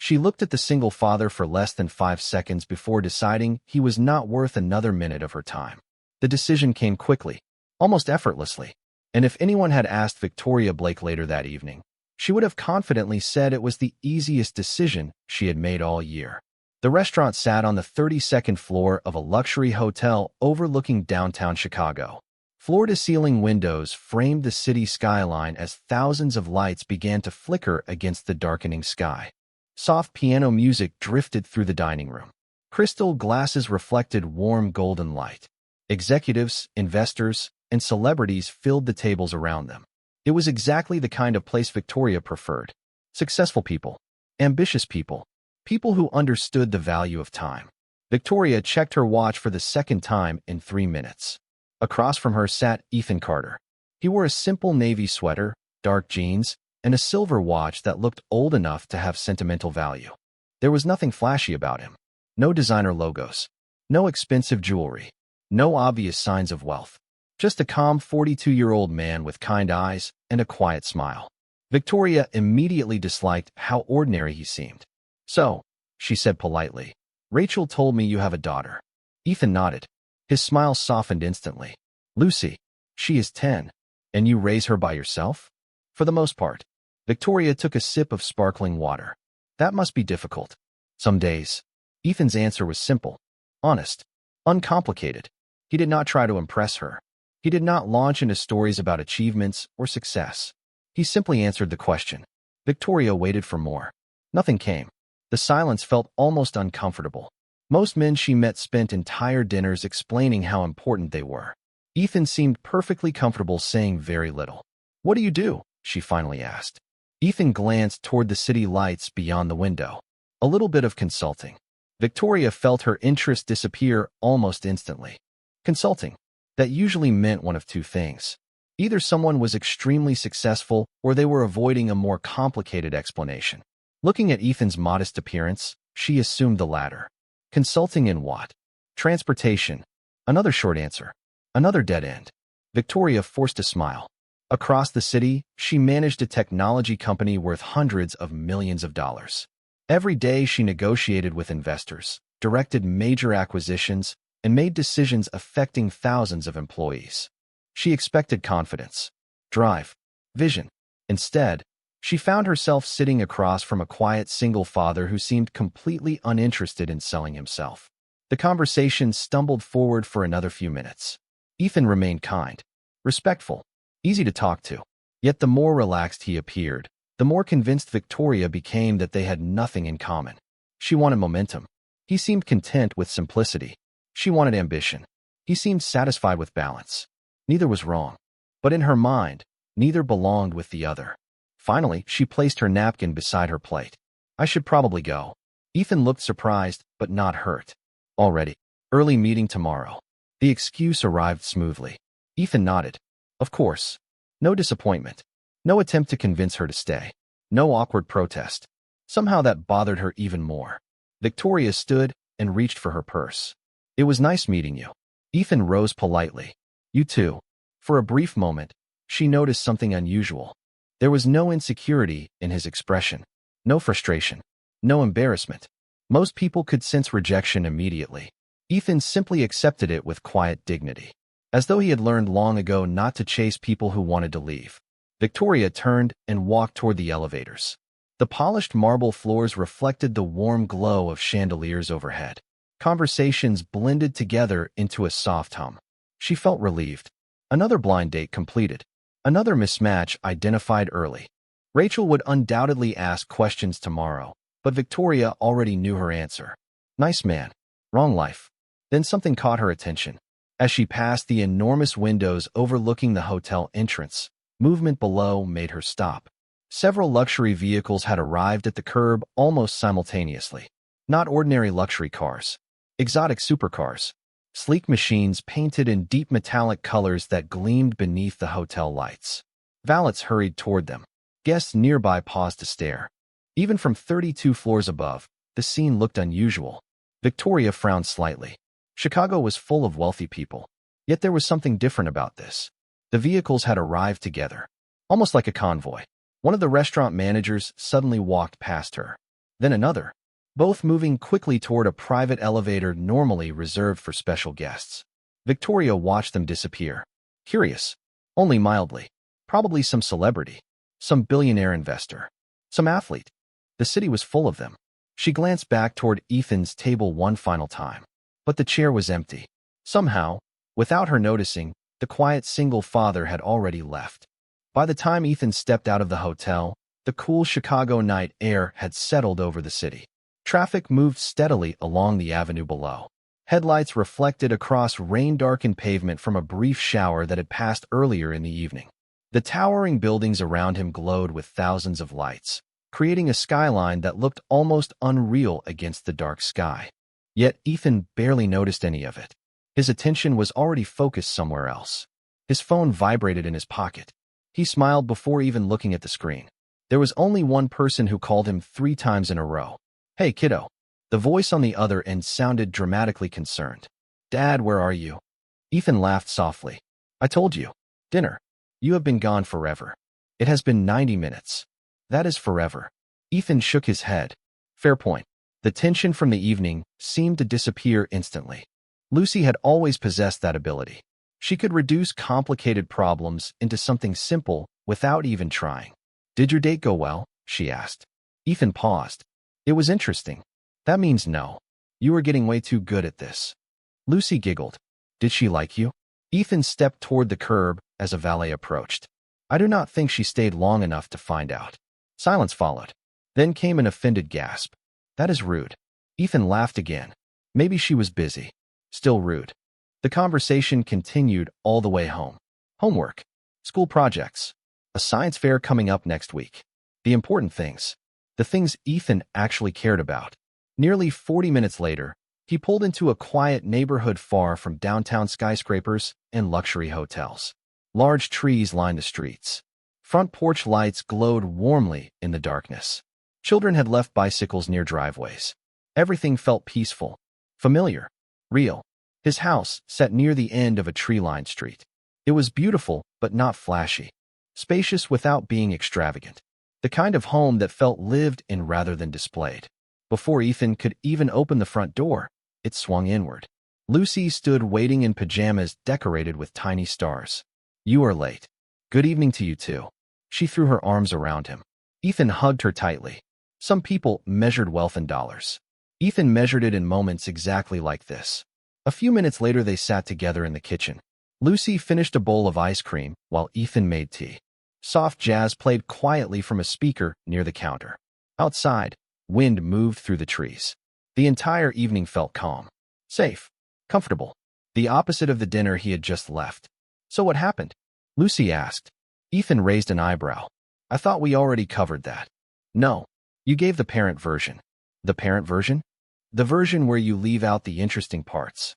She looked at the single father for less than 5 seconds before deciding he was not worth another minute of her time. The decision came quickly, almost effortlessly, and if anyone had asked Victoria Blake later that evening, she would have confidently said it was the easiest decision she had made all year. The restaurant sat on the 32nd floor of a luxury hotel overlooking downtown Chicago. Floor-to-ceiling windows framed the city skyline as thousands of lights began to flicker against the darkening sky. Soft piano music drifted through the dining room. Crystal glasses reflected warm golden light. Executives, investors, and celebrities filled the tables around them. It was exactly the kind of place Victoria preferred. Successful people, ambitious people, people who understood the value of time. Victoria checked her watch for the second time in 3 minutes. Across from her sat Ethan Carter. He wore a simple navy sweater, dark jeans, and a silver watch that looked old enough to have sentimental value. There was nothing flashy about him. No designer logos. No expensive jewelry. No obvious signs of wealth. Just a calm 42-year-old man with kind eyes and a quiet smile. Victoria immediately disliked how ordinary he seemed. "So," she said politely, "Rachel told me you have a daughter." Ethan nodded. His smile softened instantly. "Lucy, she is 10, and you raise her by yourself?" "For the most part." Victoria took a sip of sparkling water. "That must be difficult." "Some days." Ethan's answer was simple, honest, uncomplicated. He did not try to impress her. He did not launch into stories about achievements or success. He simply answered the question. Victoria waited for more. Nothing came. The silence felt almost uncomfortable. Most men she met spent entire dinners explaining how important they were. Ethan seemed perfectly comfortable saying very little. "What do you do?" she finally asked. Ethan glanced toward the city lights beyond the window. "A little bit of consulting." Victoria felt her interest disappear almost instantly. Consulting. That usually meant one of two things. Either someone was extremely successful or they were avoiding a more complicated explanation. Looking at Ethan's modest appearance, she assumed the latter. Consulting in what? Transportation. Another short answer. Another dead end. Victoria forced a smile. Across the city, she managed a technology company worth hundreds of millions of dollars. Every day she negotiated with investors, directed major acquisitions, and made decisions affecting thousands of employees. She expected confidence, drive, vision. Instead, she found herself sitting across from a quiet single father who seemed completely uninterested in selling himself. The conversation stumbled forward for another few minutes. Ethan remained kind, respectful, easy to talk to. Yet the more relaxed he appeared, the more convinced Victoria became that they had nothing in common. She wanted momentum. He seemed content with simplicity. She wanted ambition. He seemed satisfied with balance. Neither was wrong. But in her mind, neither belonged with the other. Finally, she placed her napkin beside her plate. "I should probably go." Ethan looked surprised, but not hurt. "Already? Early meeting tomorrow." The excuse arrived smoothly. Ethan nodded. Of course. No disappointment. No attempt to convince her to stay. No awkward protest. Somehow that bothered her even more. Victoria stood and reached for her purse. "It was nice meeting you." Ethan rose politely. "You too." For a brief moment, she noticed something unusual. There was no insecurity in his expression, no frustration, no embarrassment. Most people could sense rejection immediately. Ethan simply accepted it with quiet dignity, as though he had learned long ago not to chase people who wanted to leave. Victoria turned and walked toward the elevators. The polished marble floors reflected the warm glow of chandeliers overhead. Conversations blended together into a soft hum. She felt relieved. Another blind date completed. Another mismatch identified early. Rachel would undoubtedly ask questions tomorrow, but Victoria already knew her answer. Nice man. Wrong life. Then something caught her attention. As she passed the enormous windows overlooking the hotel entrance, movement below made her stop. Several luxury vehicles had arrived at the curb almost simultaneously. Not ordinary luxury cars. Exotic supercars. Sleek machines painted in deep metallic colors that gleamed beneath the hotel lights. Valets hurried toward them. Guests nearby paused to stare. Even from 32 floors above, the scene looked unusual. Victoria frowned slightly. Chicago was full of wealthy people. Yet there was something different about this. The vehicles had arrived together, almost like a convoy. One of the restaurant managers suddenly walked past her. then another, both moving quickly toward a private elevator normally reserved for special guests. Victoria watched them disappear. Curious, only mildly. Probably some celebrity, some billionaire investor, some athlete. The city was full of them. She glanced back toward Ethan's table one final time. But the chair was empty. Somehow, without her noticing, the quiet single father had already left. By the time Ethan stepped out of the hotel, the cool Chicago night air had settled over the city. Traffic moved steadily along the avenue below. Headlights reflected across rain-darkened pavement from a brief shower that had passed earlier in the evening. The towering buildings around him glowed with thousands of lights, creating a skyline that looked almost unreal against the dark sky. Yet Ethan barely noticed any of it. His attention was already focused somewhere else. His phone vibrated in his pocket. He smiled before even looking at the screen. There was only one person who called him 3 times in a row. "Hey, kiddo." The voice on the other end sounded dramatically concerned. "Dad, where are you?" Ethan laughed softly. "I told you. Dinner. You have been gone forever. It has been 90 minutes. That is forever." Ethan shook his head. Fair point. The tension from the evening seemed to disappear instantly. Lucy had always possessed that ability. She could reduce complicated problems into something simple without even trying. "Did your date go well?" she asked. Ethan paused. "It was interesting." "That means no. You are getting way too good at this." Lucy giggled. "Did she like you?" Ethan stepped toward the curb as a valet approached. "I do not think she stayed long enough to find out." Silence followed. Then came an offended gasp. "That is rude." Ethan laughed again. Maybe she was busy. Still rude. The conversation continued all the way home. Homework. School projects. A science fair coming up next week. The important things. The things Ethan actually cared about. Nearly 40 minutes later, he pulled into a quiet neighborhood far from downtown skyscrapers and luxury hotels. Large trees lined the streets. Front porch lights glowed warmly in the darkness. Children had left bicycles near driveways. Everything felt peaceful, familiar, real. His house sat near the end of a tree-lined street. It was beautiful, but not flashy. Spacious without being extravagant. The kind of home that felt lived in rather than displayed. Before Ethan could even open the front door, it swung inward. Lucy stood waiting in pajamas decorated with tiny stars. "You are late. Good evening to you too." She threw her arms around him. Ethan hugged her tightly. Some people measured wealth in dollars. Ethan measured it in moments exactly like this. A few minutes later they sat together in the kitchen. Lucy finished a bowl of ice cream while Ethan made tea. Soft jazz played quietly from a speaker near the counter. Outside, wind moved through the trees. The entire evening felt calm, safe, comfortable. The opposite of the dinner he had just left. "So what happened?" Lucy asked. Ethan raised an eyebrow. "I thought we already covered that." "No. You gave the parent version." "The parent version?" "The version where you leave out the interesting parts."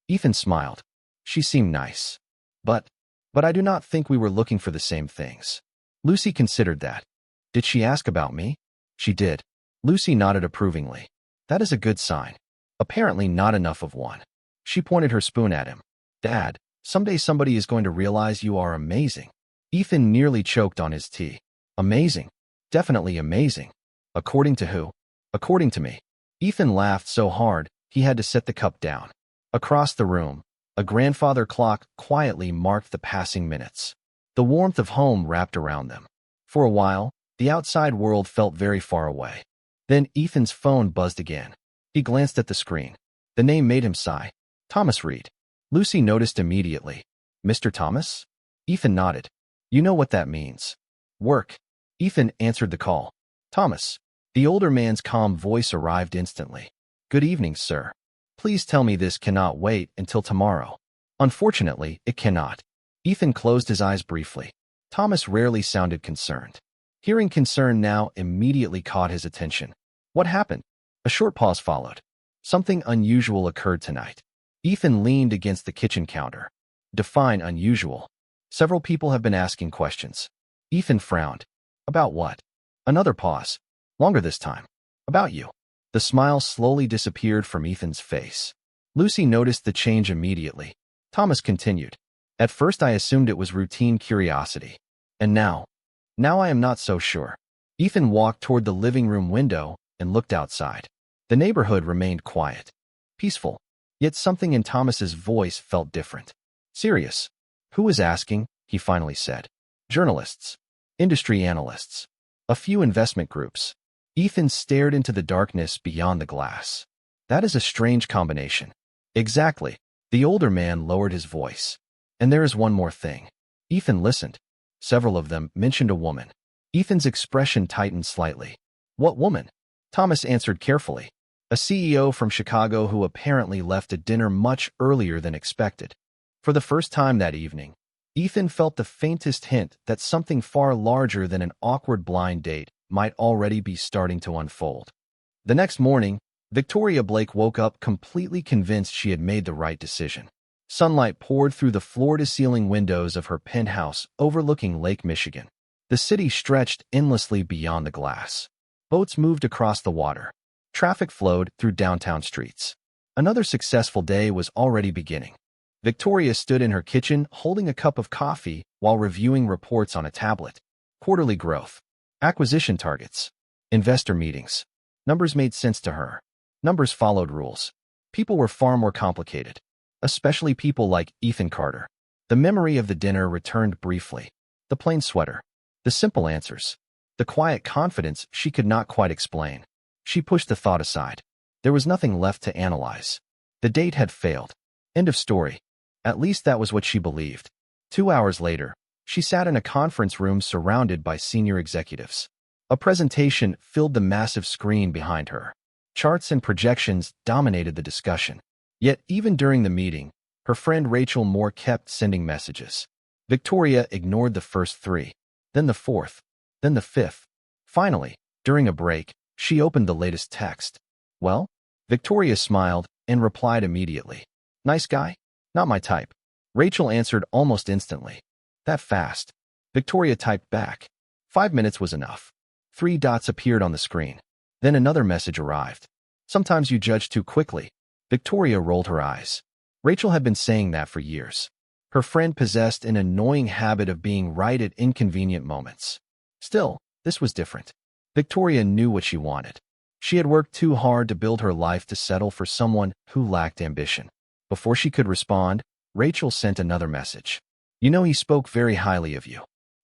Ethan smiled. She seemed nice. But I do not think we were looking for the same things." Lucy considered that. "Did she ask about me?" "She did." Lucy nodded approvingly. "That is a good sign. Apparently not enough of one." She pointed her spoon at him. "Dad, someday somebody is going to realize you are amazing." Ethan nearly choked on his tea. "Amazing. Definitely amazing." "According to who?" "According to me." Ethan laughed so hard, he had to set the cup down. Across the room, a grandfather clock quietly marked the passing minutes. The warmth of home wrapped around them. For a while, the outside world felt very far away. Then Ethan's phone buzzed again. He glanced at the screen. The name made him sigh. Thomas Reed. Lucy noticed immediately. "Mr. Thomas?" Ethan nodded. "You know what that means." "Work." Ethan answered the call. "Thomas." The older man's calm voice arrived instantly. "Good evening, sir. Please tell me this cannot wait until tomorrow." "Unfortunately, it cannot." Ethan closed his eyes briefly. Thomas rarely sounded concerned. Hearing concern now immediately caught his attention. "What happened?" A short pause followed. "Something unusual occurred tonight." Ethan leaned against the kitchen counter. "Define unusual." "Several people have been asking questions." Ethan frowned. "About what?" Another pause. Longer this time. "About you." The smile slowly disappeared from Ethan's face. Lucy noticed the change immediately. Thomas continued. "At first I assumed it was routine curiosity. And now I am not so sure." Ethan walked toward the living room window and looked outside. The neighborhood remained quiet, peaceful, yet something in Thomas's voice felt different. Serious. Who was asking? He finally said. Journalists. Industry analysts. A few investment groups. Ethan stared into the darkness beyond the glass. That is a strange combination. Exactly. The older man lowered his voice. And there is one more thing. Ethan listened. Several of them mentioned a woman. Ethan's expression tightened slightly. What woman? Thomas answered carefully. A CEO from Chicago who apparently left a dinner much earlier than expected. For the first time that evening, Ethan felt the faintest hint that something far larger than an awkward blind date might already be starting to unfold. The next morning, Victoria Blake woke up completely convinced she had made the right decision. Sunlight poured through the floor-to-ceiling windows of her penthouse overlooking Lake Michigan. The city stretched endlessly beyond the glass. Boats moved across the water. Traffic flowed through downtown streets. Another successful day was already beginning. Victoria stood in her kitchen holding a cup of coffee while reviewing reports on a tablet. Quarterly growth. Acquisition targets. Investor meetings. Numbers made sense to her. Numbers followed rules. People were far more complicated. Especially people like Ethan Carter. The memory of the dinner returned briefly. The plain sweater. The simple answers. The quiet confidence she could not quite explain. She pushed the thought aside. There was nothing left to analyze. The date had failed. End of story. At least that was what she believed. 2 hours later, she sat in a conference room surrounded by senior executives. A presentation filled the massive screen behind her. Charts and projections dominated the discussion. Yet even during the meeting, her friend Rachel Moore kept sending messages. Victoria ignored the first 3, then the 4th, then the 5th. Finally, during a break, she opened the latest text. Well? Victoria smiled and replied immediately. Nice guy? Not my type. Rachel answered almost instantly. That fast. Victoria typed back. 5 minutes was enough. 3 dots appeared on the screen. Then another message arrived. Sometimes you judge too quickly. Victoria rolled her eyes. Rachel had been saying that for years. Her friend possessed an annoying habit of being right at inconvenient moments. Still, this was different. Victoria knew what she wanted. She had worked too hard to build her life to settle for someone who lacked ambition. Before she could respond, Rachel sent another message. You know he spoke very highly of you.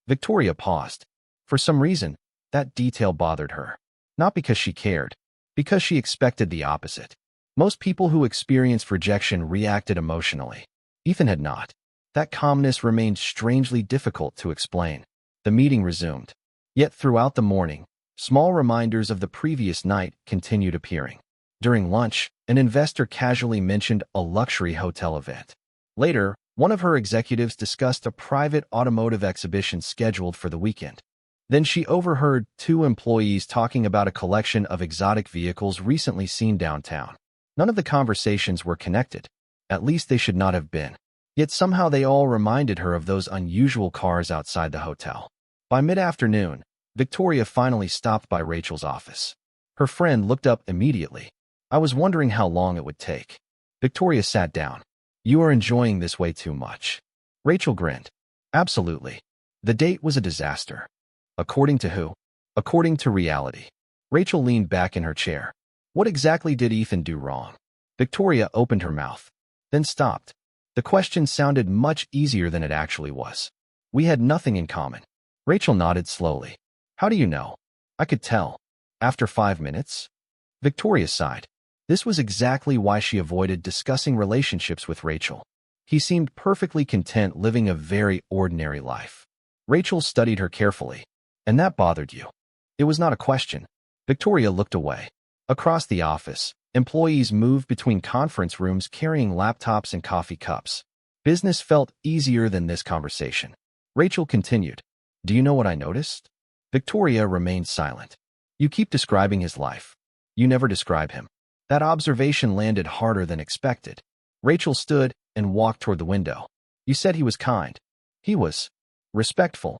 Victoria paused. For some reason, that detail bothered her. Not because she cared, because she expected the opposite. Most people who experienced rejection reacted emotionally. Ethan had not. That calmness remained strangely difficult to explain. The meeting resumed. Yet throughout the morning, small reminders of the previous night continued appearing. During lunch, an investor casually mentioned a luxury hotel event. Later, one of her executives discussed a private automotive exhibition scheduled for the weekend. Then she overheard 2 employees talking about a collection of exotic vehicles recently seen downtown. None of the conversations were connected. At least they should not have been. Yet somehow they all reminded her of those unusual cars outside the hotel. By mid-afternoon, Victoria finally stopped by Rachel's office. Her friend looked up immediately. I was wondering how long it would take. Victoria sat down. You are enjoying this way too much. Rachel grinned. Absolutely. The date was a disaster. According to who? According to reality. Rachel leaned back in her chair. What exactly did Ethan do wrong? Victoria opened her mouth, then stopped. The question sounded much easier than it actually was. We had nothing in common. Rachel nodded slowly. How do you know? I could tell. After 5 minutes? Victoria sighed. This was exactly why she avoided discussing relationships with Rachel. He seemed perfectly content living a very ordinary life. Rachel studied her carefully. And that bothered you. It was not a question. Victoria looked away. Across the office, employees moved between conference rooms carrying laptops and coffee cups. Business felt easier than this conversation. Rachel continued. Do you know what I noticed? Victoria remained silent. You keep describing his life. You never describe him. That observation landed harder than expected. Rachel stood and walked toward the window. You said he was kind. He was respectful.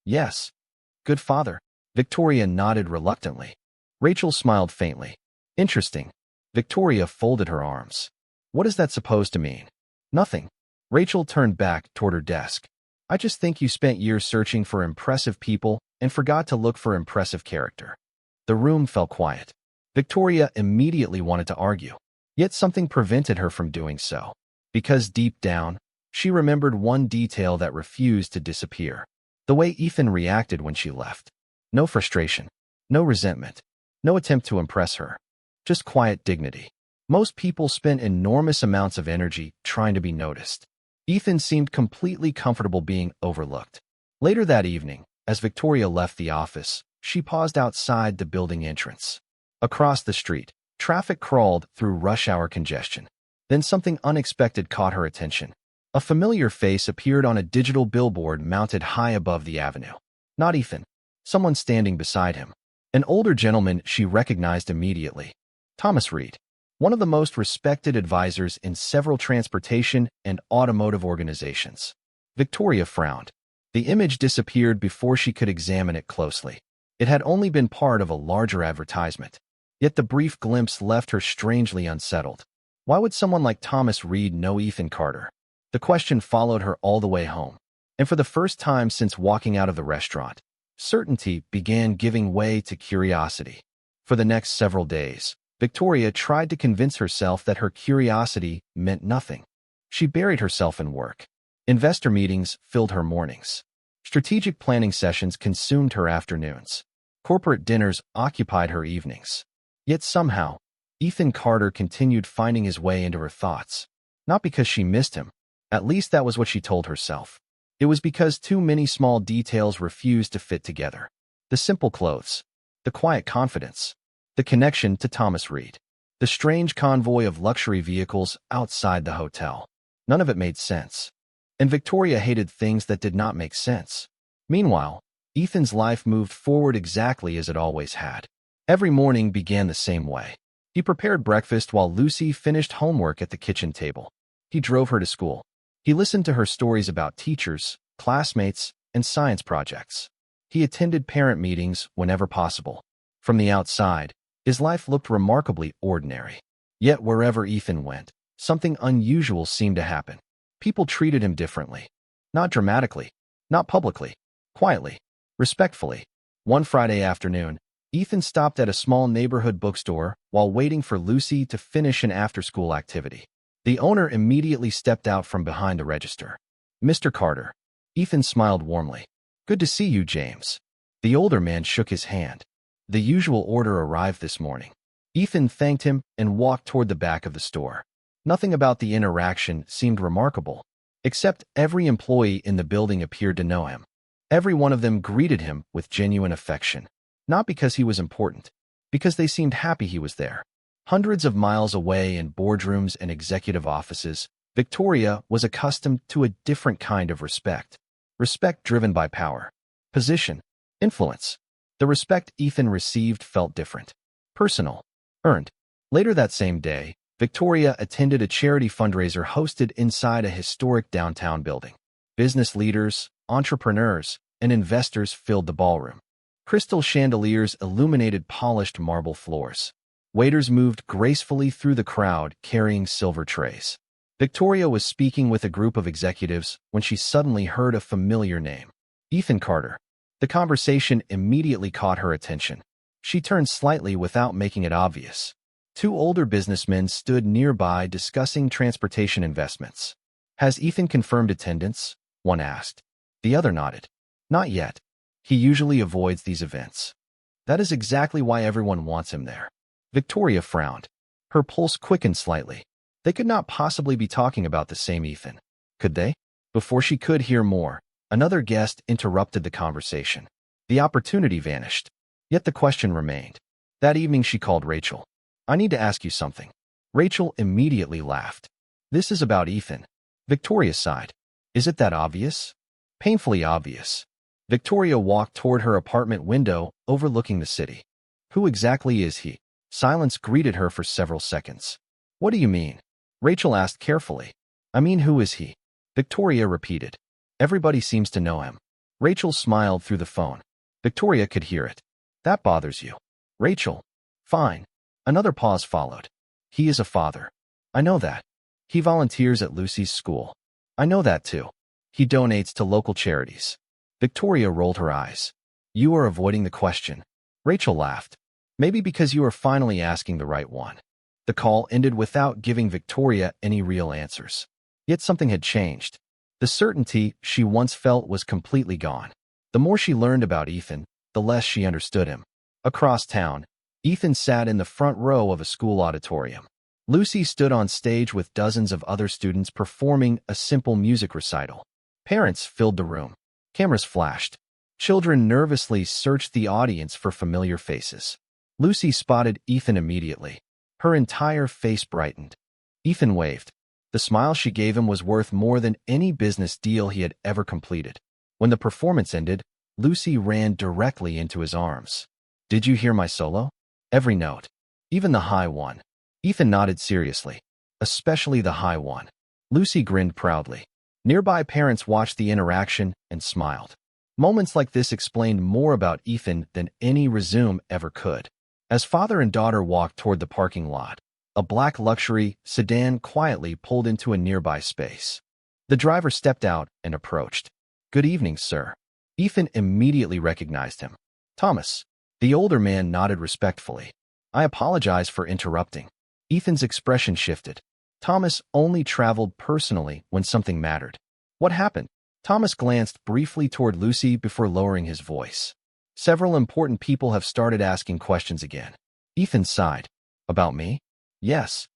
Yes. Good father. Victoria nodded reluctantly. Rachel smiled faintly. Interesting. Victoria folded her arms. What is that supposed to mean? Nothing. Rachel turned back toward her desk. I just think you spent years searching for impressive people and forgot to look for impressive character. The room fell quiet. Victoria immediately wanted to argue, yet something prevented her from doing so. Because deep down, she remembered one detail that refused to disappear. The way Ethan reacted when she left. No frustration, no resentment, no attempt to impress her. Just quiet dignity. Most people spend enormous amounts of energy trying to be noticed. Ethan seemed completely comfortable being overlooked. Later that evening, as Victoria left the office, she paused outside the building entrance. Across the street, traffic crawled through rush hour congestion. Then something unexpected caught her attention. A familiar face appeared on a digital billboard mounted high above the avenue. Not Ethan. Someone standing beside him. An older gentleman she recognized immediately. Thomas Reed, one of the most respected advisors in several transportation and automotive organizations. Victoria frowned. The image disappeared before she could examine it closely. It had only been part of a larger advertisement. Yet the brief glimpse left her strangely unsettled. Why would someone like Thomas Reed know Ethan Carter? The question followed her all the way home. And for the first time since walking out of the restaurant, certainty began giving way to curiosity. For the next several days, Victoria tried to convince herself that her curiosity meant nothing. She buried herself in work. Investor meetings filled her mornings. Strategic planning sessions consumed her afternoons. Corporate dinners occupied her evenings. Yet somehow, Ethan Carter continued finding his way into her thoughts. Not because she missed him. At least that was what she told herself. It was because too many small details refused to fit together. The simple clothes. The quiet confidence. The connection to Thomas Reed. The strange convoy of luxury vehicles outside the hotel. None of it made sense. And Victoria hated things that did not make sense. Meanwhile, Ethan's life moved forward exactly as it always had. Every morning began the same way. He prepared breakfast while Lucy finished homework at the kitchen table. He drove her to school. He listened to her stories about teachers, classmates, and science projects. He attended parent meetings whenever possible. From the outside, his life looked remarkably ordinary. Yet wherever Ethan went, something unusual seemed to happen. People treated him differently. Not dramatically, not publicly, quietly, respectfully. One Friday afternoon, Ethan stopped at a small neighborhood bookstore while waiting for Lucy to finish an after-school activity. The owner immediately stepped out from behind the register. "Mr. Carter." Ethan smiled warmly. "Good to see you, James." The older man shook his hand. The usual order arrived this morning. Ethan thanked him and walked toward the back of the store. Nothing about the interaction seemed remarkable, except every employee in the building appeared to know him. Every one of them greeted him with genuine affection. Not because he was important, because they seemed happy he was there. Hundreds of miles away in boardrooms and executive offices, Victoria was accustomed to a different kind of respect. Respect driven by power, position, influence. The respect Ethan received felt different. Personal. Earned. Later that same day, Victoria attended a charity fundraiser hosted inside a historic downtown building. Business leaders, entrepreneurs, and investors filled the ballroom. Crystal chandeliers illuminated polished marble floors. Waiters moved gracefully through the crowd carrying silver trays. Victoria was speaking with a group of executives when she suddenly heard a familiar name. Ethan Carter. The conversation immediately caught her attention. She turned slightly without making it obvious. Two older businessmen stood nearby discussing transportation investments. "Has Ethan confirmed attendance?" one asked. The other nodded. "Not yet. He usually avoids these events." "That is exactly why everyone wants him there." Victoria frowned. Her pulse quickened slightly. They could not possibly be talking about the same Ethan. Could they? Before she could hear more, another guest interrupted the conversation. The opportunity vanished. Yet the question remained. That evening she called Rachel. "I need to ask you something." Rachel immediately laughed. "This is about Ethan." Victoria sighed. "Is it that obvious?" "Painfully obvious." Victoria walked toward her apartment window overlooking the city. "Who exactly is he?" Silence greeted her for several seconds. "What do you mean?" Rachel asked carefully. "I mean, who is he?" Victoria repeated. "Everybody seems to know him." Rachel smiled through the phone. Victoria could hear it. "That bothers you." "Rachel." "Fine." Another pause followed. "He is a father." "I know that." "He volunteers at Lucy's school." "I know that too." "He donates to local charities." Victoria rolled her eyes. "You are avoiding the question." Rachel laughed. Maybe because you are finally asking the right one. The call ended without giving Victoria any real answers. Yet something had changed. The certainty she once felt was completely gone. The more she learned about Ethan, the less she understood him. Across town, Ethan sat in the front row of a school auditorium. Lucy stood on stage with dozens of other students performing a simple music recital. Parents filled the room. Cameras flashed. Children nervously searched the audience for familiar faces. Lucy spotted Ethan immediately. Her entire face brightened. Ethan waved. The smile she gave him was worth more than any business deal he had ever completed. When the performance ended, Lucy ran directly into his arms. "Did you hear my solo?" "Every note. Even the high one." Ethan nodded seriously. "Especially the high one." Lucy grinned proudly. Nearby parents watched the interaction and smiled. Moments like this explained more about Ethan than any resume ever could. As father and daughter walked toward the parking lot, a black luxury sedan quietly pulled into a nearby space. The driver stepped out and approached. "Good evening, sir." Ethan immediately recognized him. "Thomas." The older man nodded respectfully. "I apologize for interrupting." Ethan's expression shifted. Thomas only traveled personally when something mattered. "What happened?" Thomas glanced briefly toward Lucy before lowering his voice. "Several important people have started asking questions again." Ethan sighed. "About me?" "Yes."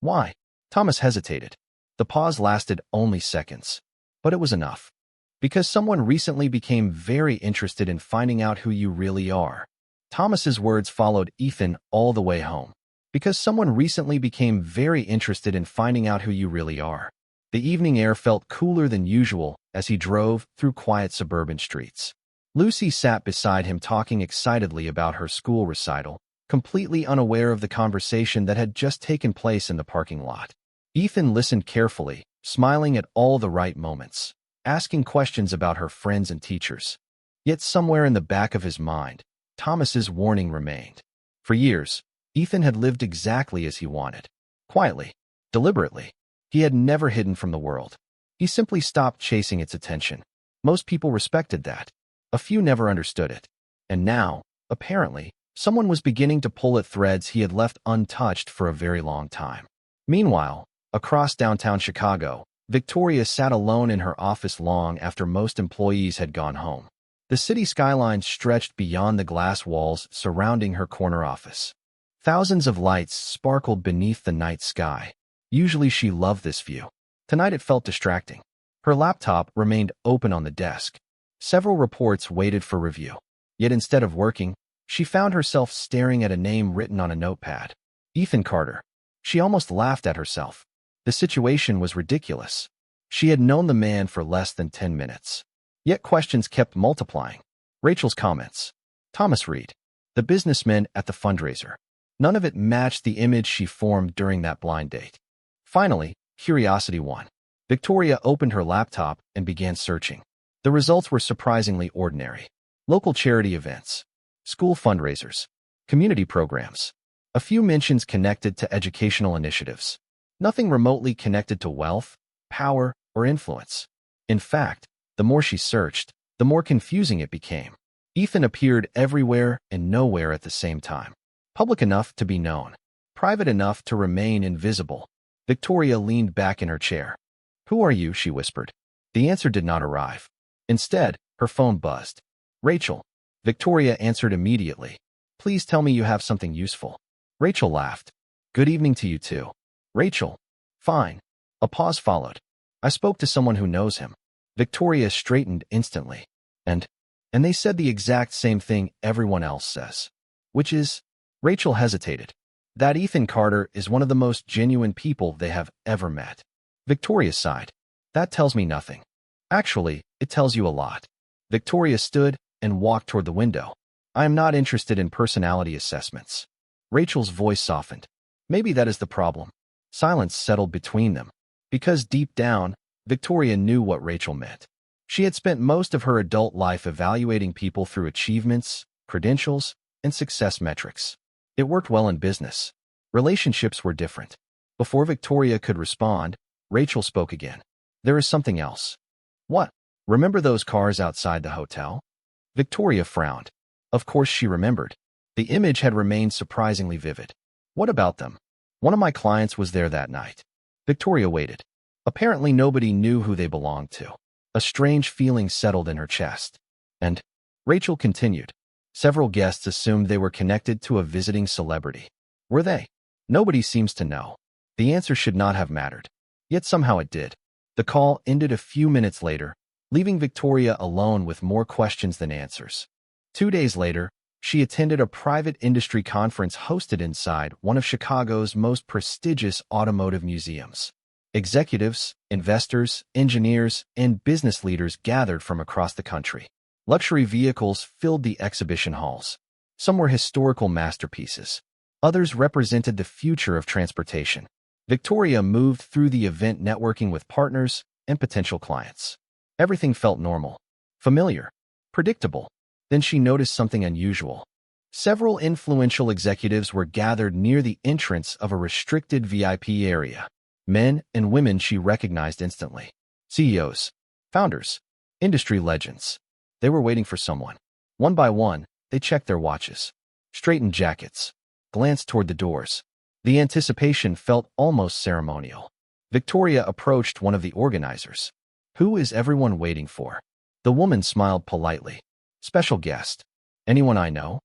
"Why?" Thomas hesitated. The pause lasted only seconds. But it was enough. "Because someone recently became very interested in finding out who you really are." Thomas's words followed Ethan all the way home. "Because someone recently became very interested in finding out who you really are." The evening air felt cooler than usual as he drove through quiet suburban streets. Lucy sat beside him talking excitedly about her school recital, completely unaware of the conversation that had just taken place in the parking lot. Ethan listened carefully, smiling at all the right moments, asking questions about her friends and teachers. Yet somewhere in the back of his mind, Thomas's warning remained. For years, Ethan had lived exactly as he wanted. Quietly, deliberately. He had never hidden from the world. He simply stopped chasing its attention. Most people respected that. A few never understood it. And now, apparently, someone was beginning to pull at threads he had left untouched for a very long time. Meanwhile, across downtown Chicago, Victoria sat alone in her office long after most employees had gone home. The city skyline stretched beyond the glass walls surrounding her corner office. Thousands of lights sparkled beneath the night sky. Usually she loved this view. Tonight it felt distracting. Her laptop remained open on the desk. Several reports waited for review. Yet instead of working, she found herself staring at a name written on a notepad. Ethan Carter. She almost laughed at herself. The situation was ridiculous. She had known the man for less than 10 minutes. Yet questions kept multiplying. Rachel's comments. Thomas Reed. The businessman at the fundraiser. None of it matched the image she formed during that blind date. Finally, curiosity won. Victoria opened her laptop and began searching. The results were surprisingly ordinary. Local charity events, school fundraisers, community programs. A few mentions connected to educational initiatives. Nothing remotely connected to wealth, power, or influence. In fact, the more she searched, the more confusing it became. Ethan appeared everywhere and nowhere at the same time. Public enough to be known, private enough to remain invisible. Victoria leaned back in her chair. "Who are you?" she whispered. The answer did not arrive. Instead, her phone buzzed. "Rachel." Victoria answered immediately. "Please tell me you have something useful." Rachel laughed. "Good evening to you too." "Rachel." "Fine." A pause followed. "I spoke to someone who knows him." Victoria straightened instantly. And they said the exact same thing everyone else says. Which is? Rachel hesitated. "That Ethan Carter is one of the most genuine people they have ever met." Victoria sighed. "That tells me nothing." "Actually, it tells you a lot." Victoria stood and walked toward the window. "I am not interested in personality assessments." Rachel's voice softened. Maybe that is the problem. Silence settled between them. Because deep down, Victoria knew what Rachel meant. She had spent most of her adult life evaluating people through achievements, credentials, and success metrics. It worked well in business. Relationships were different. Before Victoria could respond, Rachel spoke again. "There is something else." "What?" "Remember those cars outside the hotel?" Victoria frowned. Of course she remembered. The image had remained surprisingly vivid. What about them? One of my clients was there that night. Victoria waited. Apparently nobody knew who they belonged to. A strange feeling settled in her chest. And Rachel continued. Several guests assumed they were connected to a visiting celebrity. Were they? Nobody seems to know. The answer should not have mattered. Yet somehow it did. The call ended a few minutes later, leaving Victoria alone with more questions than answers. 2 days later, she attended a private industry conference hosted inside one of Chicago's most prestigious automotive museums. Executives, investors, engineers, and business leaders gathered from across the country. Luxury vehicles filled the exhibition halls. Some were historical masterpieces. Others represented the future of transportation. Victoria moved through the event networking with partners and potential clients. Everything felt normal, familiar, predictable. Then she noticed something unusual. Several influential executives were gathered near the entrance of a restricted VIP area. Men and women she recognized instantly. CEOs, founders, industry legends. They were waiting for someone. One by one, they checked their watches, straightened jackets, glanced toward the doors. The anticipation felt almost ceremonial. Victoria approached one of the organizers. Who is everyone waiting for? The woman smiled politely. Special guest. Anyone I know?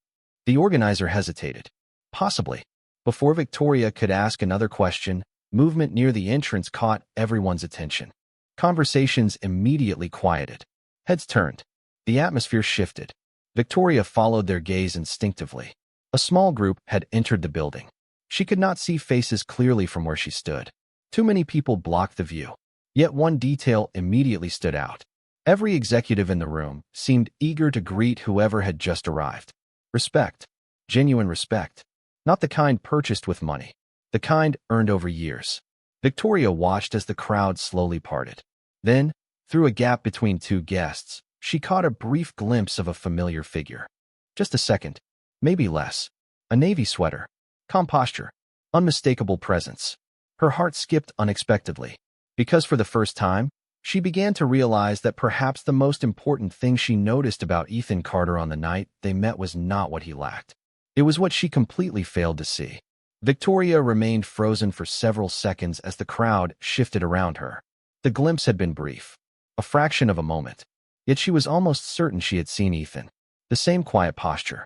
The organizer hesitated. Possibly. Before Victoria could ask another question, movement near the entrance caught everyone's attention. Conversations immediately quieted. Heads turned. The atmosphere shifted. Victoria followed their gaze instinctively. A small group had entered the building. She could not see faces clearly from where she stood. Too many people blocked the view. Yet one detail immediately stood out. Every executive in the room seemed eager to greet whoever had just arrived. Respect. Genuine respect. Not the kind purchased with money. The kind earned over years. Victoria watched as the crowd slowly parted. Then, through a gap between two guests, she caught a brief glimpse of a familiar figure. Just a second, maybe less. A navy sweater. Calm posture. Unmistakable presence. Her heart skipped unexpectedly. Because for the first time, she began to realize that perhaps the most important thing she noticed about Ethan Carter on the night they met was not what he lacked. It was what she completely failed to see. Victoria remained frozen for several seconds as the crowd shifted around her. The glimpse had been brief, a fraction of a moment. Yet she was almost certain she had seen Ethan. The same quiet posture,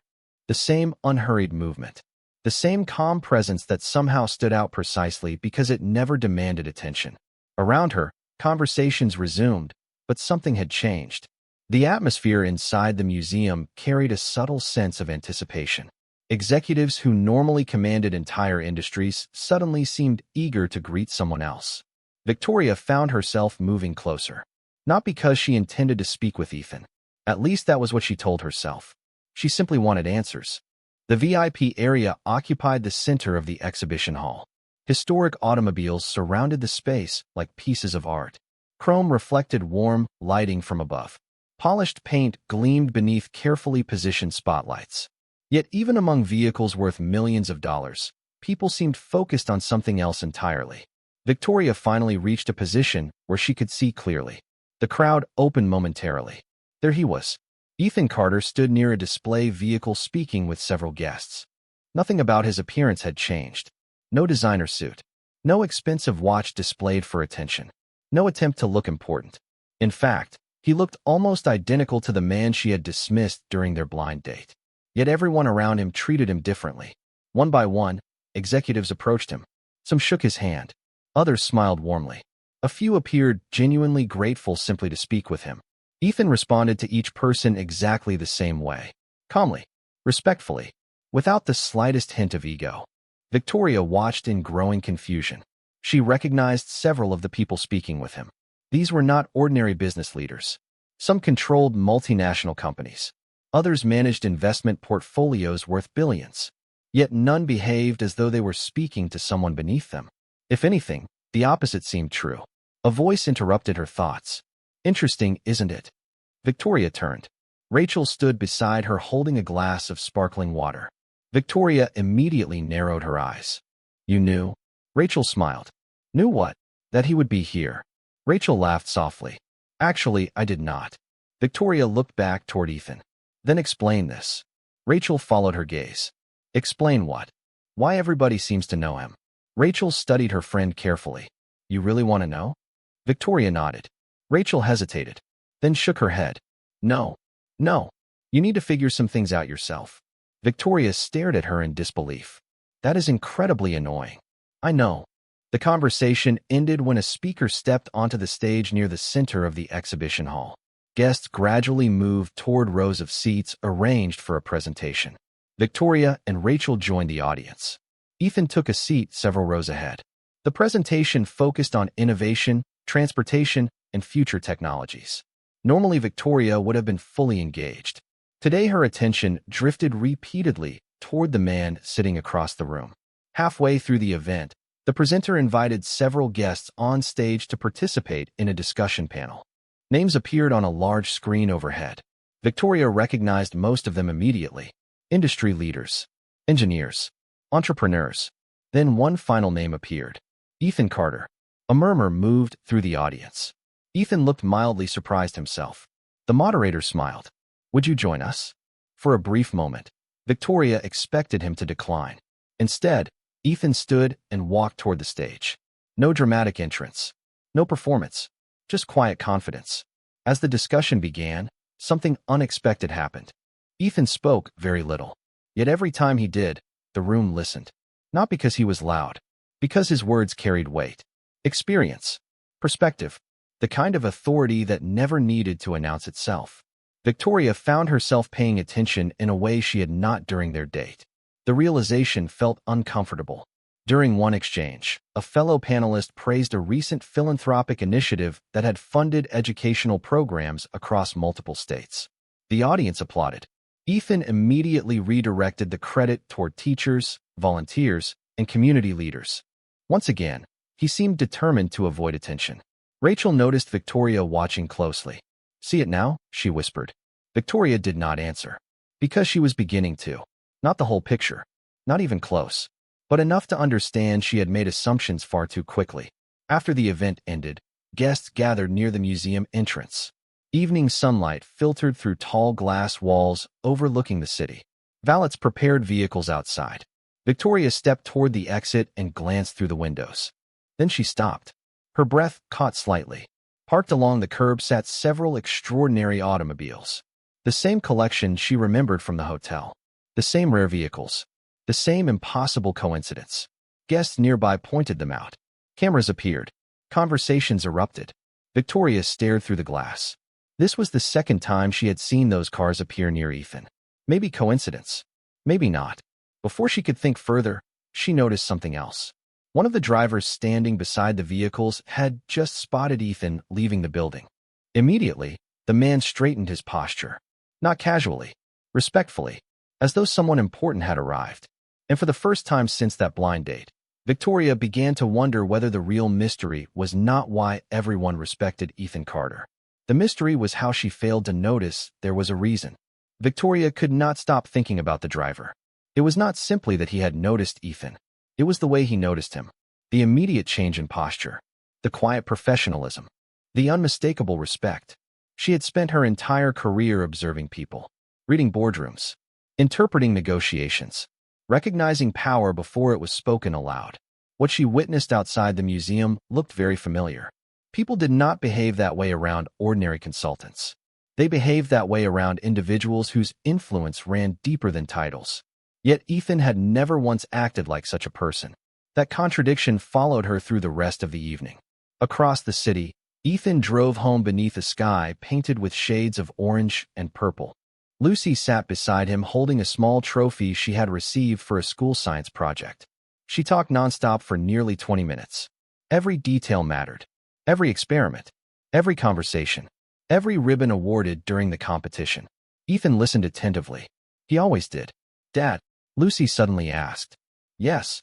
the same unhurried movement, the same calm presence that somehow stood out precisely because it never demanded attention. Around her, conversations resumed, but something had changed. The atmosphere inside the museum carried a subtle sense of anticipation. Executives who normally commanded entire industries suddenly seemed eager to greet someone else. Victoria found herself moving closer. Not because she intended to speak with Ethan. At least that was what she told herself. She simply wanted answers. The VIP area occupied the center of the exhibition hall. Historic automobiles surrounded the space like pieces of art. Chrome reflected warm lighting from above. Polished paint gleamed beneath carefully positioned spotlights. Yet even among vehicles worth millions of dollars, people seemed focused on something else entirely. Victoria finally reached a position where she could see clearly. The crowd opened momentarily. There he was. Ethan Carter stood near a display vehicle speaking with several guests. Nothing about his appearance had changed. No designer suit. No expensive watch displayed for attention. No attempt to look important. In fact, he looked almost identical to the man she had dismissed during their blind date. Yet everyone around him treated him differently. One by one, executives approached him. Some shook his hand. Others smiled warmly. A few appeared genuinely grateful simply to speak with him. Ethan responded to each person exactly the same way. Calmly. Respectfully. Without the slightest hint of ego. Victoria watched in growing confusion. She recognized several of the people speaking with him. These were not ordinary business leaders. Some controlled multinational companies. Others managed investment portfolios worth billions. Yet none behaved as though they were speaking to someone beneath them. If anything, the opposite seemed true. A voice interrupted her thoughts. Interesting, isn't it? Victoria turned. Rachel stood beside her holding a glass of sparkling water. Victoria immediately narrowed her eyes. You knew? Rachel smiled. Knew what? That he would be here. Rachel laughed softly. Actually, I did not. Victoria looked back toward Ethan. Then explain this. Rachel followed her gaze. Explain what? Why everybody seems to know him. Rachel studied her friend carefully. You really want to know? Victoria nodded. Rachel hesitated, then shook her head. No. No. You need to figure some things out yourself. Victoria stared at her in disbelief. That is incredibly annoying. I know. The conversation ended when a speaker stepped onto the stage near the center of the exhibition hall. Guests gradually moved toward rows of seats arranged for a presentation. Victoria and Rachel joined the audience. Ethan took a seat several rows ahead. The presentation focused on innovation, transportation, and future technologies. Normally, Victoria would have been fully engaged. Today, her attention drifted repeatedly toward the man sitting across the room. Halfway through the event, the presenter invited several guests on stage to participate in a discussion panel. Names appeared on a large screen overhead. Victoria recognized most of them immediately. Industry leaders, engineers, entrepreneurs. Then one final name appeared. Ethan Carter. A murmur moved through the audience. Ethan looked mildly surprised himself. The moderator smiled. Would you join us? For a brief moment, Victoria expected him to decline. Instead, Ethan stood and walked toward the stage. No dramatic entrance. No performance. Just quiet confidence. As the discussion began, something unexpected happened. Ethan spoke very little. Yet every time he did, the room listened. Not because he was loud, because his words carried weight. Experience. Perspective. The kind of authority that never needed to announce itself. Victoria found herself paying attention in a way she had not during their date. The realization felt uncomfortable. During one exchange, a fellow panelist praised a recent philanthropic initiative that had funded educational programs across multiple states. The audience applauded. Ethan immediately redirected the credit toward teachers, volunteers, and community leaders. Once again, he seemed determined to avoid attention. Rachel noticed Victoria watching closely. See it now? She whispered. Victoria did not answer. Because she was beginning to. Not the whole picture. Not even close. But enough to understand she had made assumptions far too quickly. After the event ended, guests gathered near the museum entrance. Evening sunlight filtered through tall glass walls overlooking the city. Valets prepared vehicles outside. Victoria stepped toward the exit and glanced through the windows. Then she stopped. Her breath caught slightly. Parked along the curb sat several extraordinary automobiles. The same collection she remembered from the hotel. The same rare vehicles. The same impossible coincidence. Guests nearby pointed them out. Cameras appeared. Conversations erupted. Victoria stared through the glass. This was the second time she had seen those cars appear near Ethan. Maybe coincidence. Maybe not. Before she could think further, she noticed something else. One of the drivers standing beside the vehicles had just spotted Ethan leaving the building. Immediately, the man straightened his posture. Not casually, respectfully, as though someone important had arrived. And for the first time since that blind date, Victoria began to wonder whether the real mystery was not why everyone respected Ethan Carter. The mystery was how she failed to notice there was a reason. Victoria could not stop thinking about the driver. It was not simply that he had noticed Ethan. It was the way he noticed him. The immediate change in posture. The quiet professionalism. The unmistakable respect. She had spent her entire career observing people, reading boardrooms, interpreting negotiations, recognizing power before it was spoken aloud. What she witnessed outside the museum looked very familiar. People did not behave that way around ordinary consultants. They behaved that way around individuals whose influence ran deeper than titles. Yet Ethan had never once acted like such a person. That contradiction followed her through the rest of the evening. Across the city, Ethan drove home beneath a sky painted with shades of orange and purple. Lucy sat beside him holding a small trophy she had received for a school science project. She talked nonstop for nearly 20 minutes. Every detail mattered. Every experiment. Every conversation. Every ribbon awarded during the competition. Ethan listened attentively. He always did. Dad, Lucy suddenly asked. Yes.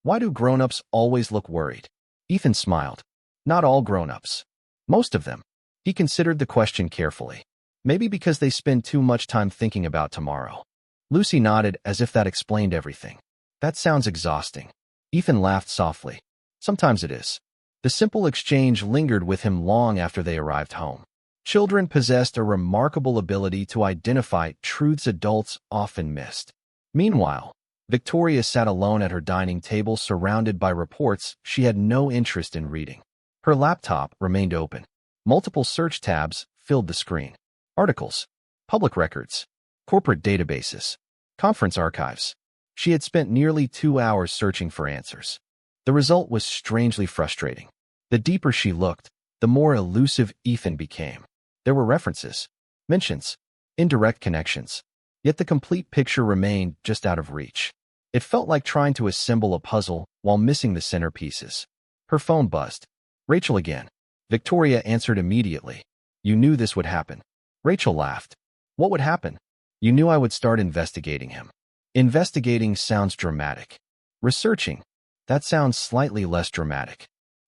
Why do grown-ups always look worried? Ethan smiled. Not all grown-ups. Most of them. He considered the question carefully. Maybe because they spend too much time thinking about tomorrow. Lucy nodded as if that explained everything. That sounds exhausting. Ethan laughed softly. Sometimes it is. The simple exchange lingered with him long after they arrived home. Children possessed a remarkable ability to identify truths adults often missed. Meanwhile, Victoria sat alone at her dining table surrounded by reports she had no interest in reading. Her laptop remained open. Multiple search tabs filled the screen. Articles, public records, corporate databases, conference archives. She had spent nearly 2 hours searching for answers. The result was strangely frustrating. The deeper she looked, the more elusive Ethan became. There were references, mentions, indirect connections, yet the complete picture remained just out of reach. It felt like trying to assemble a puzzle while missing the centerpieces. Her phone buzzed. Rachel again. Victoria answered immediately. You knew this would happen. Rachel laughed. What would happen? You knew I would start investigating him. Investigating sounds dramatic. Researching. That sounds slightly less dramatic.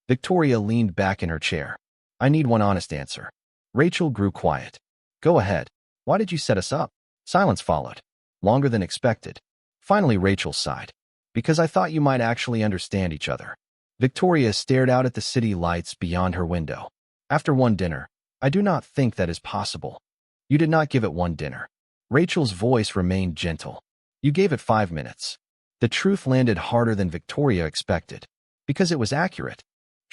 Victoria leaned back in her chair. I need one honest answer. Rachel grew quiet. Go ahead. Why did you set us up? Silence followed. Longer than expected. Finally, Rachel sighed. Because I thought you might actually understand each other. Victoria stared out at the city lights beyond her window. After one dinner, I do not think that is possible. You did not give it one dinner. Rachel's voice remained gentle. You gave it 5 minutes. The truth landed harder than Victoria expected. Because it was accurate.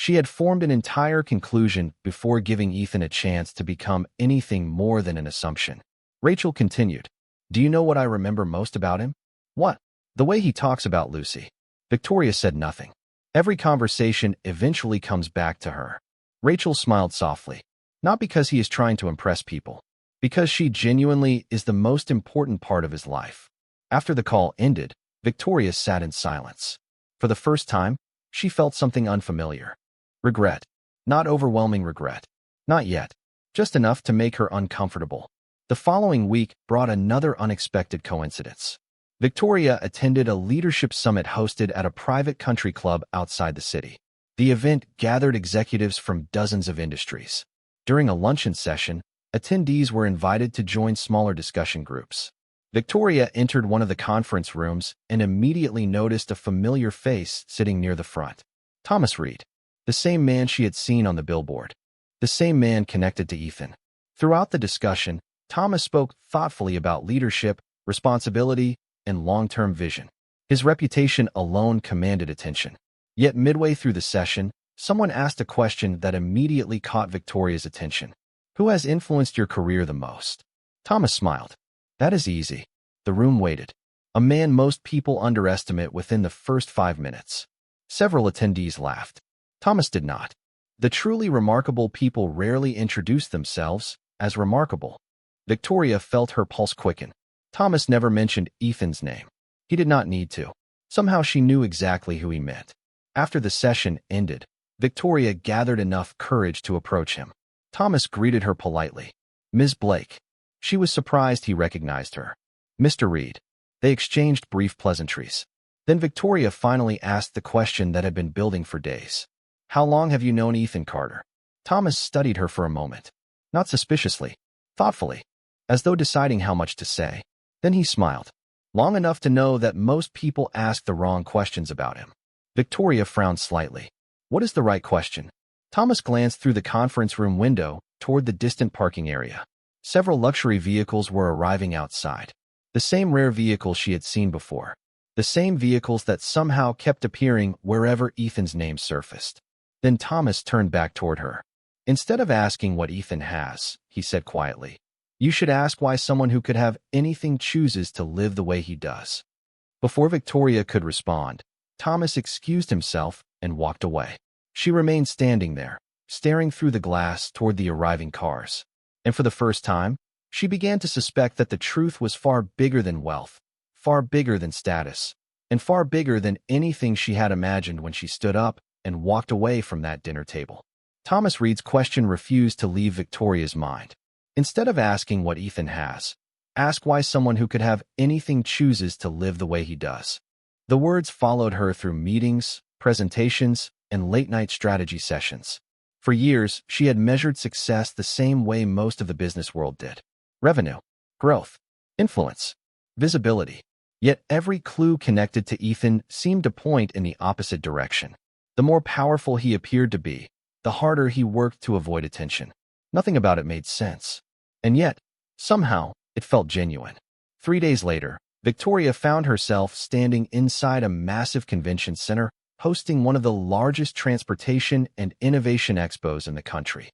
She had formed an entire conclusion before giving Ethan a chance to become anything more than an assumption. Rachel continued. Do you know what I remember most about him? What? The way he talks about Lucy. Victoria said nothing. Every conversation eventually comes back to her. Rachel smiled softly. Not because he is trying to impress people. Because she genuinely is the most important part of his life. After the call ended, Victoria sat in silence. For the first time, she felt something unfamiliar. Regret. Not overwhelming regret. Not yet. Just enough to make her uncomfortable. The following week brought another unexpected coincidence. Victoria attended a leadership summit hosted at a private country club outside the city. The event gathered executives from dozens of industries. During a luncheon session, attendees were invited to join smaller discussion groups. Victoria entered one of the conference rooms and immediately noticed a familiar face sitting near the front. Thomas Reed. The same man she had seen on the billboard. The same man connected to Ethan. Throughout the discussion, Thomas spoke thoughtfully about leadership, responsibility, and long-term vision. His reputation alone commanded attention. Yet midway through the session, someone asked a question that immediately caught Victoria's attention. Who has influenced your career the most? Thomas smiled. That is easy. The room waited. A man most people underestimate within the first 5 minutes. Several attendees laughed. Thomas did not. The truly remarkable people rarely introduce themselves as remarkable. Victoria felt her pulse quicken. Thomas never mentioned Ethan's name. He did not need to. Somehow she knew exactly who he meant. After the session ended, Victoria gathered enough courage to approach him. Thomas greeted her politely. Ms. Blake. She was surprised he recognized her. Mr. Reed. They exchanged brief pleasantries. Then Victoria finally asked the question that had been building for days. How long have you known Ethan Carter? Thomas studied her for a moment. Not suspiciously, thoughtfully, as though deciding how much to say. Then he smiled. Long enough to know that most people ask the wrong questions about him. Victoria frowned slightly. What is the right question? Thomas glanced through the conference room window toward the distant parking area. Several luxury vehicles were arriving outside. The same rare vehicles she had seen before. The same vehicles that somehow kept appearing wherever Ethan's name surfaced. Then Thomas turned back toward her. Instead of asking what Ethan has, he said quietly, you should ask why someone who could have anything chooses to live the way he does. Before Victoria could respond, Thomas excused himself and walked away. She remained standing there, staring through the glass toward the arriving cars. And for the first time, she began to suspect that the truth was far bigger than wealth, far bigger than status, and far bigger than anything she had imagined when she stood up and walked away from that dinner table. Thomas Reed's question refused to leave Victoria's mind. Instead of asking what Ethan has, ask why someone who could have anything chooses to live the way he does. The words followed her through meetings, presentations, and late-night strategy sessions. For years, she had measured success the same way most of the business world did. Revenue, growth, influence, visibility. Yet every clue connected to Ethan seemed to point in the opposite direction. The more powerful he appeared to be, the harder he worked to avoid attention. Nothing about it made sense. And yet, somehow, it felt genuine. 3 days later, Victoria found herself standing inside a massive convention center hosting one of the largest transportation and innovation expos in the country.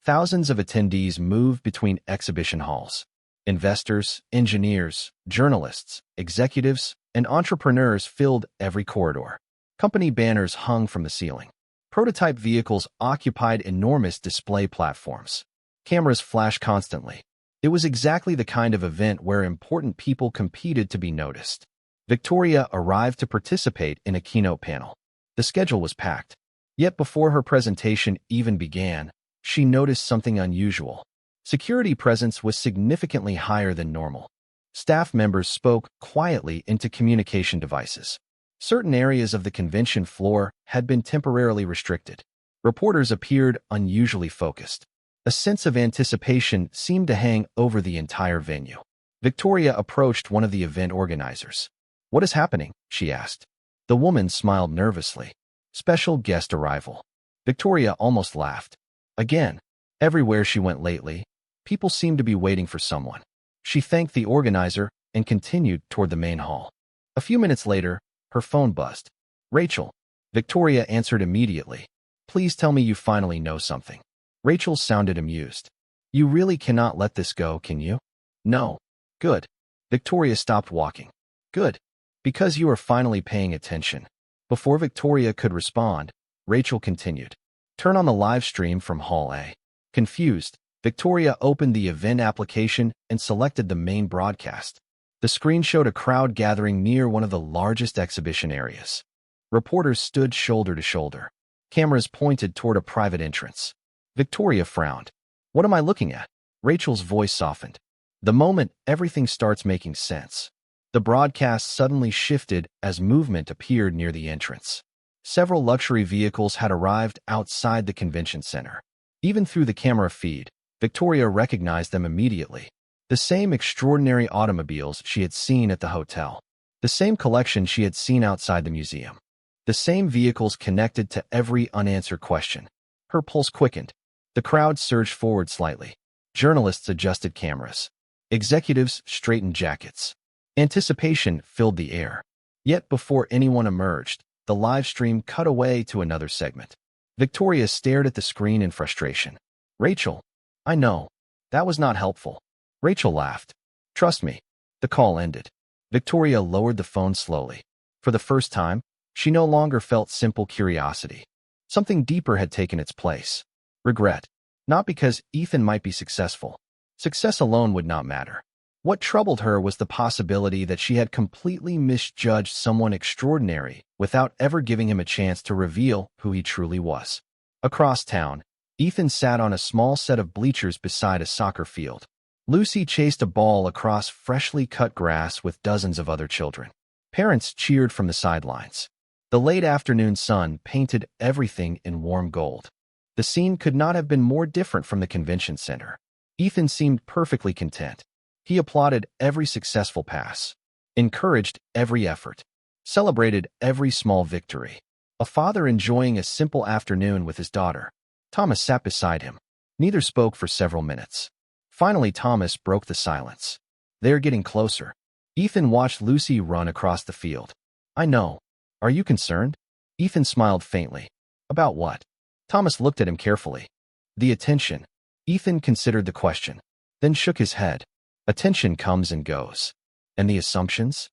Thousands of attendees moved between exhibition halls. Investors, engineers, journalists, executives, and entrepreneurs filled every corridor. Company banners hung from the ceiling. Prototype vehicles occupied enormous display platforms. Cameras flashed constantly. It was exactly the kind of event where important people competed to be noticed. Victoria arrived to participate in a keynote panel. The schedule was packed. Yet before her presentation even began, she noticed something unusual. Security presence was significantly higher than normal. Staff members spoke quietly into communication devices. Certain areas of the convention floor had been temporarily restricted. Reporters appeared unusually focused. A sense of anticipation seemed to hang over the entire venue. Victoria approached one of the event organizers. "What is happening?" she asked. The woman smiled nervously. "Special guest arrival." Victoria almost laughed. Again, everywhere she went lately, people seemed to be waiting for someone. She thanked the organizer and continued toward the main hall. A few minutes later, her phone buzzed. "Rachel." Victoria answered immediately. "Please tell me you finally know something." Rachel sounded amused. "You really cannot let this go, can you?" "No." "Good." Victoria stopped walking. "Good. Because you are finally paying attention." Before Victoria could respond, Rachel continued. "Turn on the live stream from Hall A." Confused, Victoria opened the event application and selected the main broadcast. The screen showed a crowd gathering near one of the largest exhibition areas. Reporters stood shoulder to shoulder. Cameras pointed toward a private entrance. Victoria frowned. "What am I looking at?" Rachel's voice softened. The moment everything starts making sense. The broadcast suddenly shifted as movement appeared near the entrance. Several luxury vehicles had arrived outside the convention center. Even through the camera feed, Victoria recognized them immediately. The same extraordinary automobiles she had seen at the hotel. The same collection she had seen outside the museum. The same vehicles connected to every unanswered question. Her pulse quickened. The crowd surged forward slightly. Journalists adjusted cameras. Executives straightened jackets. Anticipation filled the air. Yet before anyone emerged, the live stream cut away to another segment. Victoria stared at the screen in frustration. "Rachel, I know. That was not helpful." Rachel laughed. "Trust me." The call ended. Victoria lowered the phone slowly. For the first time, she no longer felt simple curiosity. Something deeper had taken its place. Regret. Not because Ethan might be successful. Success alone would not matter. What troubled her was the possibility that she had completely misjudged someone extraordinary without ever giving him a chance to reveal who he truly was. Across town, Ethan sat on a small set of bleachers beside a soccer field. Lucy chased a ball across freshly cut grass with dozens of other children. Parents cheered from the sidelines. The late afternoon sun painted everything in warm gold. The scene could not have been more different from the convention center. Ethan seemed perfectly content. He applauded every successful pass, encouraged every effort, celebrated every small victory. A father enjoying a simple afternoon with his daughter. Thomas sat beside him. Neither spoke for several minutes. Finally, Thomas broke the silence. "They're getting closer." Ethan watched Lucy run across the field. "I know. Are you concerned?" Ethan smiled faintly. "About what?" Thomas looked at him carefully. "The attention." Ethan considered the question, then shook his head. "Attention comes and goes." "And the assumptions?"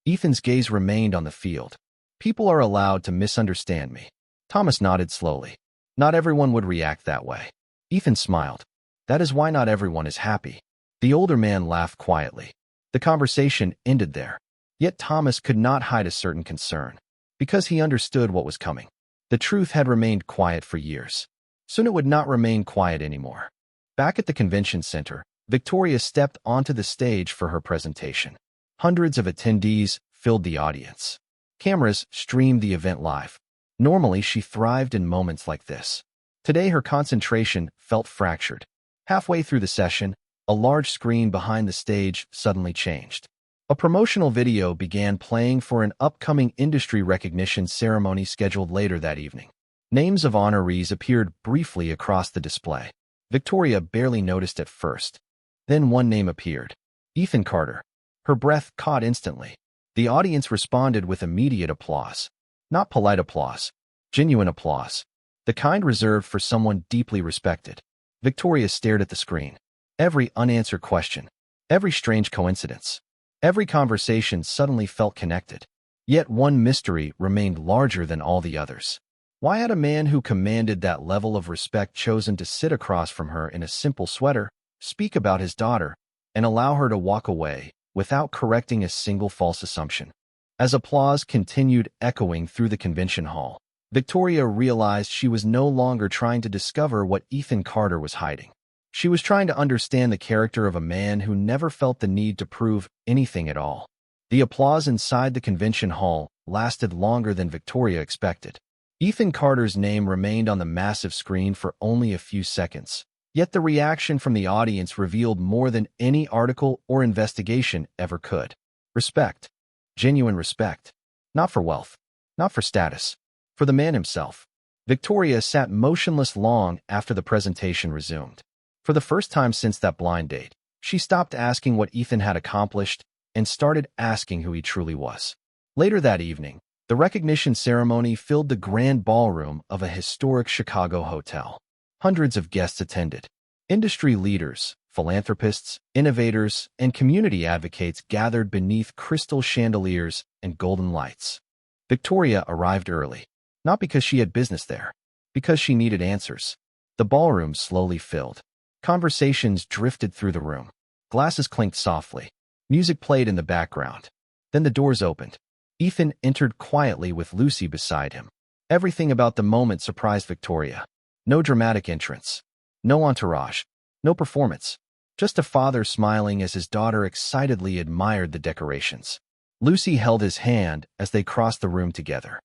Ethan's gaze remained on the field. "People are allowed to misunderstand me." Thomas nodded slowly. "Not everyone would react that way." Ethan smiled. "That is why not everyone is happy." The older man laughed quietly. The conversation ended there. Yet Thomas could not hide a certain concern, because he understood what was coming. The truth had remained quiet for years. Soon it would not remain quiet anymore. Back at the convention center, Victoria stepped onto the stage for her presentation. Hundreds of attendees filled the audience. Cameras streamed the event live. Normally, she thrived in moments like this. Today, her concentration felt fractured. Halfway through the session, a large screen behind the stage suddenly changed. A promotional video began playing for an upcoming industry recognition ceremony scheduled later that evening. Names of honorees appeared briefly across the display. Victoria barely noticed at first. Then one name appeared. Ethan Carter. Her breath caught instantly. The audience responded with immediate applause. Not polite applause. Genuine applause. The kind reserved for someone deeply respected. Victoria stared at the screen. Every unanswered question. Every strange coincidence. Every conversation suddenly felt connected. Yet one mystery remained larger than all the others. Why had a man who commanded that level of respect chosen to sit across from her in a simple sweater, speak about his daughter, and allow her to walk away without correcting a single false assumption? As applause continued echoing through the convention hall, Victoria realized she was no longer trying to discover what Ethan Carter was hiding. She was trying to understand the character of a man who never felt the need to prove anything at all. The applause inside the convention hall lasted longer than Victoria expected. Ethan Carter's name remained on the massive screen for only a few seconds, yet the reaction from the audience revealed more than any article or investigation ever could. Respect. Genuine respect. Not for wealth. Not for status. For the man himself. Victoria sat motionless long after the presentation resumed. For the first time since that blind date, she stopped asking what Ethan had accomplished and started asking who he truly was. Later that evening, the recognition ceremony filled the grand ballroom of a historic Chicago hotel. Hundreds of guests attended. Industry leaders, philanthropists, innovators, and community advocates gathered beneath crystal chandeliers and golden lights. Victoria arrived early, not because she had business there, because she needed answers. The ballroom slowly filled. Conversations drifted through the room. Glasses clinked softly. Music played in the background. Then the doors opened. Ethan entered quietly with Lucy beside him. Everything about the moment surprised Victoria. No dramatic entrance. No entourage. No performance. Just a father smiling as his daughter excitedly admired the decorations. Lucy held his hand as they crossed the room together.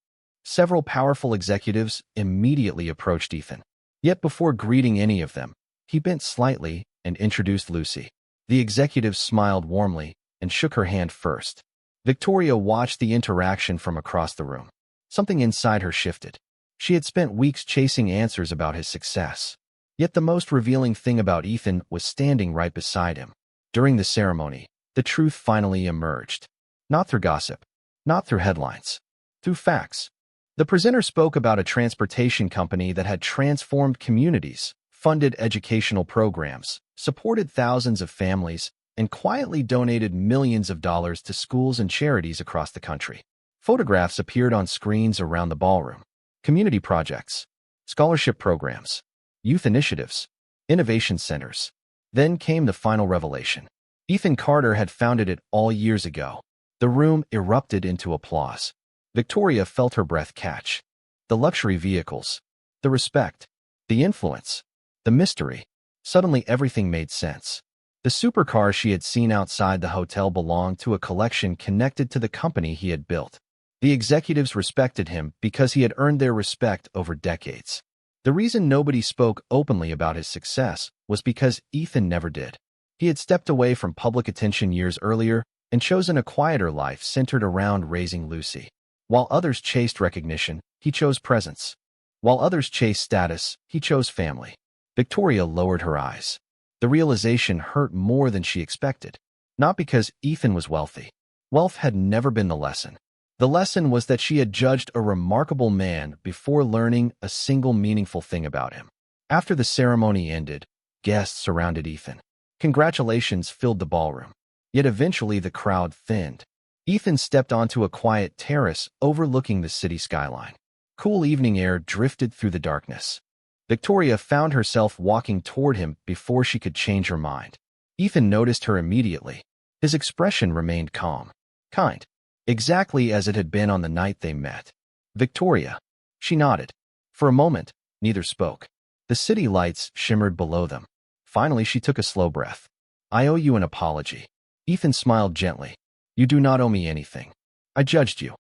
Several powerful executives immediately approached Ethan. Yet before greeting any of them, he bent slightly and introduced Lucy. The executives smiled warmly and shook her hand first. Victoria watched the interaction from across the room. Something inside her shifted. She had spent weeks chasing answers about his success. Yet the most revealing thing about Ethan was standing right beside him. During the ceremony, the truth finally emerged. Not through gossip. Not through headlines. Through facts. The presenter spoke about a transportation company that had transformed communities, funded educational programs, supported thousands of families, and quietly donated millions of dollars to schools and charities across the country. Photographs appeared on screens around the ballroom. Community projects, scholarship programs, youth initiatives, innovation centers. Then came the final revelation. Ethan Carter had founded it all years ago. The room erupted into applause. Victoria felt her breath catch. The luxury vehicles, the respect, the influence, the mystery. Suddenly everything made sense. The supercar she had seen outside the hotel belonged to a collection connected to the company he had built. The executives respected him because he had earned their respect over decades. The reason nobody spoke openly about his success was because Ethan never did. He had stepped away from public attention years earlier and chosen a quieter life centered around raising Lucy. While others chased recognition, he chose presence. While others chased status, he chose family. Victoria lowered her eyes. The realization hurt more than she expected. Not because Ethan was wealthy. Wealth had never been the lesson. The lesson was that she had judged a remarkable man before learning a single meaningful thing about him. After the ceremony ended, guests surrounded Ethan. Congratulations filled the ballroom. Yet eventually the crowd thinned. Ethan stepped onto a quiet terrace overlooking the city skyline. Cool evening air drifted through the darkness. Victoria found herself walking toward him before she could change her mind. Ethan noticed her immediately. His expression remained calm, kind, exactly as it had been on the night they met. Victoria. She nodded. For a moment, neither spoke. The city lights shimmered below them. Finally, she took a slow breath. I owe you an apology. Ethan smiled gently. You do not owe me anything. I judged you.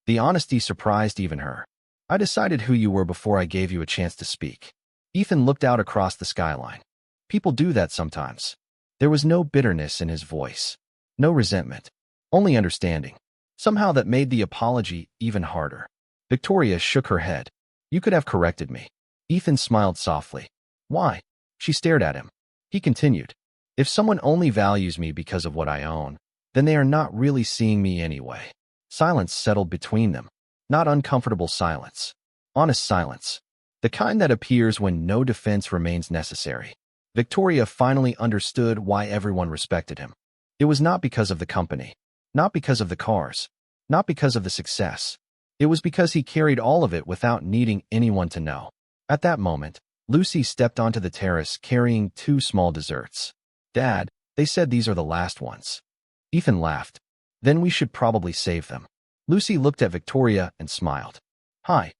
The honesty surprised even her. I decided who you were before I gave you a chance to speak. Ethan looked out across the skyline. People do that sometimes. There was no bitterness in his voice. No resentment. Only understanding. Somehow that made the apology even harder. Victoria shook her head. You could have corrected me. Ethan smiled softly. Why? She stared at him. He continued, "If someone only values me because of what I own, then they are not really seeing me anyway." Silence settled between them. Not uncomfortable silence. Honest silence. The kind that appears when no defense remains necessary. Victoria finally understood why everyone respected him. It was not because of the company. Not because of the cars. Not because of the success. It was because he carried all of it without needing anyone to know. At that moment, Lucy stepped onto the terrace carrying 2 small desserts. "Dad, they said these are the last ones." Ethan laughed. "Then we should probably save them." Lucy looked at Victoria and smiled. "Hi."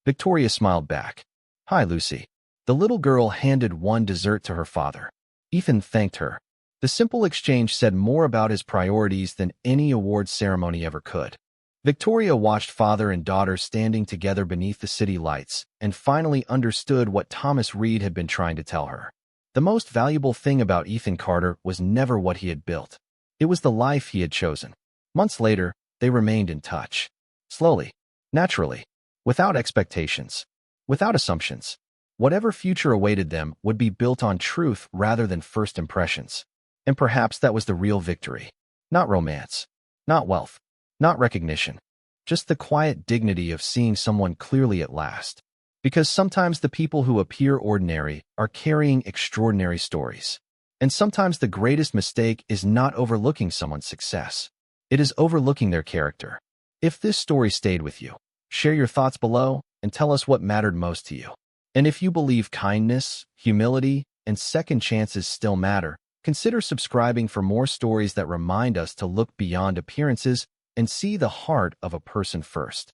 Victoria smiled back. "Hi, Lucy." The little girl handed 1 dessert to her father. Ethan thanked her. The simple exchange said more about his priorities than any award ceremony ever could. Victoria watched father and daughter standing together beneath the city lights and finally understood what Thomas Reed had been trying to tell her. The most valuable thing about Ethan Carter was never what he had built. It was the life he had chosen. Months later, they remained in touch. Slowly, naturally, without expectations, without assumptions. Whatever future awaited them would be built on truth rather than first impressions. And perhaps that was the real victory. Not romance, not wealth, not recognition, just the quiet dignity of seeing someone clearly at last. Because sometimes the people who appear ordinary are carrying extraordinary stories. And sometimes the greatest mistake is not overlooking someone's success. It is overlooking their character. If this story stayed with you, share your thoughts below and tell us what mattered most to you. And if you believe kindness, humility, and second chances still matter, consider subscribing for more stories that remind us to look beyond appearances and see the heart of a person first.